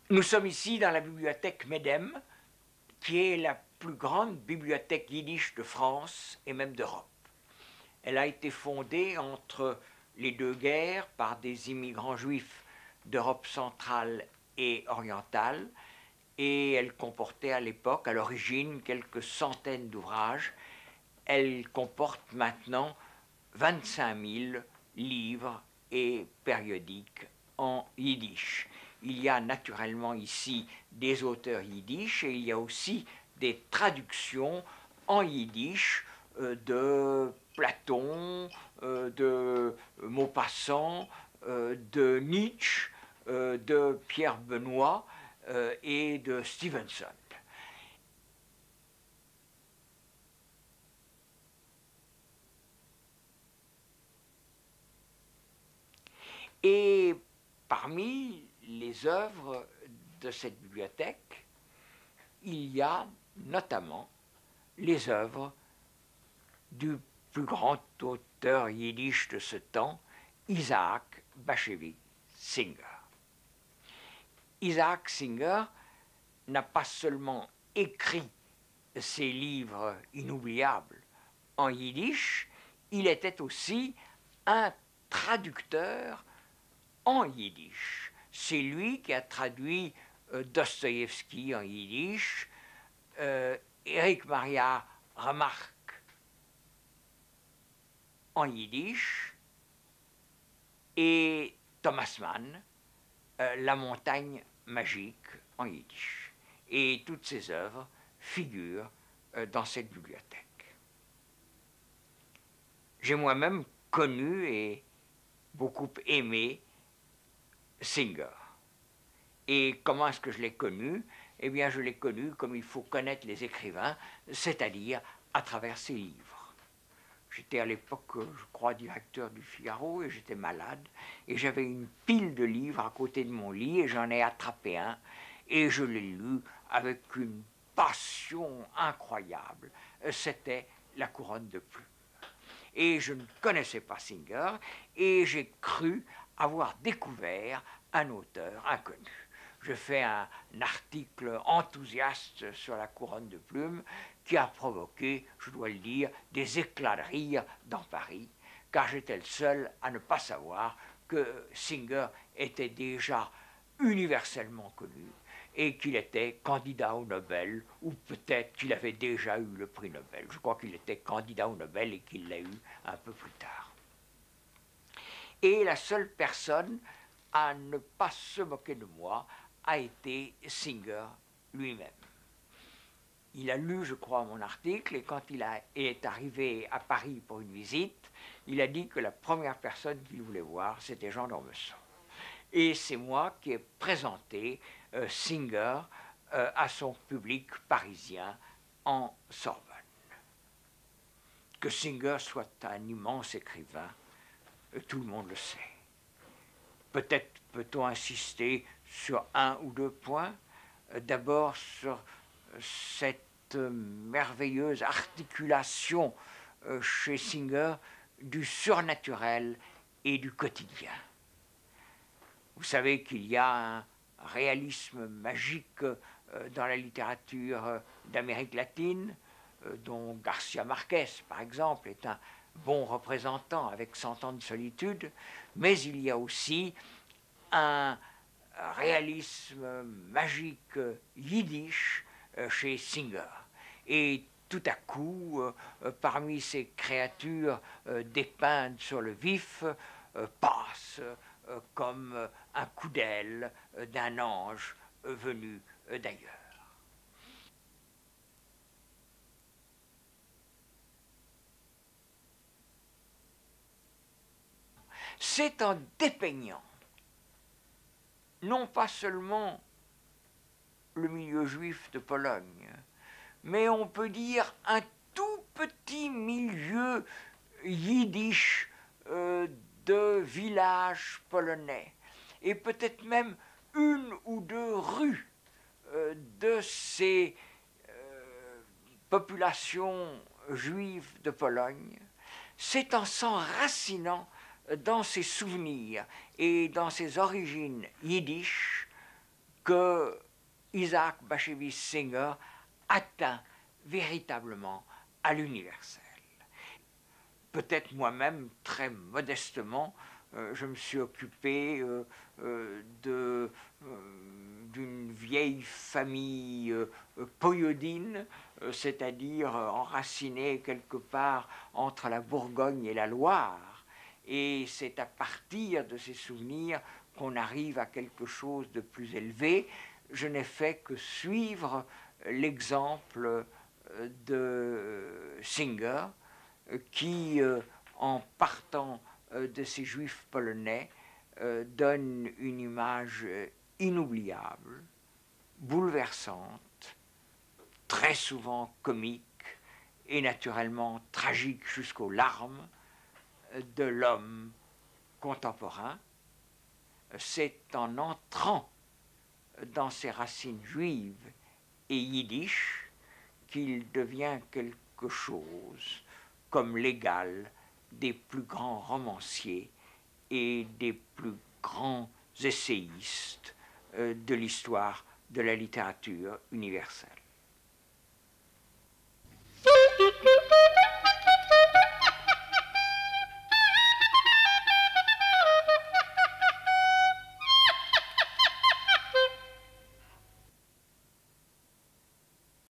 Nous sommes ici dans la bibliothèque MEDEM, qui est la plus grande bibliothèque yiddish de France et même d'Europe. Elle a été fondée entre les deux guerres par des immigrants juifs d'Europe centrale et orientale, et elle comportait à l'époque, à l'origine, quelques centaines d'ouvrages. Elle comporte maintenant 25 000 livres et périodiques en yiddish. Il y a naturellement ici des auteurs yiddish et il y a aussi des traductions en yiddish de Platon, de Maupassant, de Nietzsche, de Pierre Benoît et de Stevenson. Et parmi les œuvres de cette bibliothèque, il y a notamment les œuvres du plus grand auteur yiddish de ce temps, Isaac Bashevis Singer. Isaac Singer n'a pas seulement écrit ses livres inoubliables en yiddish, il était aussi un traducteur en yiddish. C'est lui qui a traduit Dostoïevski en yiddish, Éric Maria Remarque en yiddish et Thomas Mann, La montagne magique en yiddish. Et toutes ces œuvres figurent dans cette bibliothèque. J'ai moi-même connu et beaucoup aimé Singer. Et comment est-ce que je l'ai connu? Eh bien, je l'ai connu comme il faut connaître les écrivains, c'est-à-dire à travers ses livres. J'étais à l'époque, je crois, directeur du Figaro et j'étais malade. Et j'avais une pile de livres à côté de mon lit et j'en ai attrapé un. Et je l'ai lu avec une passion incroyable. C'était La couronne de plumes. Et je ne connaissais pas Singer et j'ai cru avoir découvert un auteur inconnu. Je fais un article enthousiaste sur La couronne de plumes qui a provoqué, je dois le dire, des éclats de rire dans Paris, car j'étais le seul à ne pas savoir que Singer était déjà universellement connu et qu'il était candidat au Nobel, ou peut-être qu'il avait déjà eu le prix Nobel. Je crois qu'il était candidat au Nobel et qu'il l'a eu un peu plus tard. Et la seule personne à ne pas se moquer de moi a été Singer lui-même. Il a lu, je crois, mon article, et quand il est arrivé à Paris pour une visite, il a dit que la première personne qu'il voulait voir, c'était Jean d'Ormesson. Et c'est moi qui ai présenté Singer à son public parisien en Sorbonne. Que Singer soit un immense écrivain, tout le monde le sait. Peut-être peut-on insister sur un ou deux points. D'abord sur cette merveilleuse articulation chez Singer du surnaturel et du quotidien. Vous savez qu'il y a un réalisme magique dans la littérature d'Amérique latine, dont Garcia Marquez, par exemple, est un bon représentant avec 100 ans de solitude, mais il y a aussi un réalisme magique yiddish chez Singer. Et tout à coup, parmi ces créatures dépeintes sur le vif, passe comme un coup d'aile d'un ange venu d'ailleurs. C'est en dépeignant non pas seulement le milieu juif de Pologne, mais on peut dire un tout petit milieu yiddish de villages polonais, et peut-être même une ou deux rues de ces populations juives de Pologne, c'est en s'enracinant dans ses souvenirs et dans ses origines yiddish que Isaac Bashevis Singer atteint véritablement à l'universel. Peut-être moi-même, très modestement, je me suis occupé d'une vieille famille poyodine, c'est-à-dire enracinée quelque part entre la Bourgogne et la Loire. Et c'est à partir de ces souvenirs qu'on arrive à quelque chose de plus élevé. Je n'ai fait que suivre l'exemple de Singer, qui, en partant de ces juifs polonais, donne une image inoubliable, bouleversante, très souvent comique et naturellement tragique jusqu'aux larmes de l'homme contemporain. C'est en entrant dans ses racines juives et yiddish qu'il devient quelque chose comme l'égal des plus grands romanciers et des plus grands essayistes de l'histoire de la littérature universelle.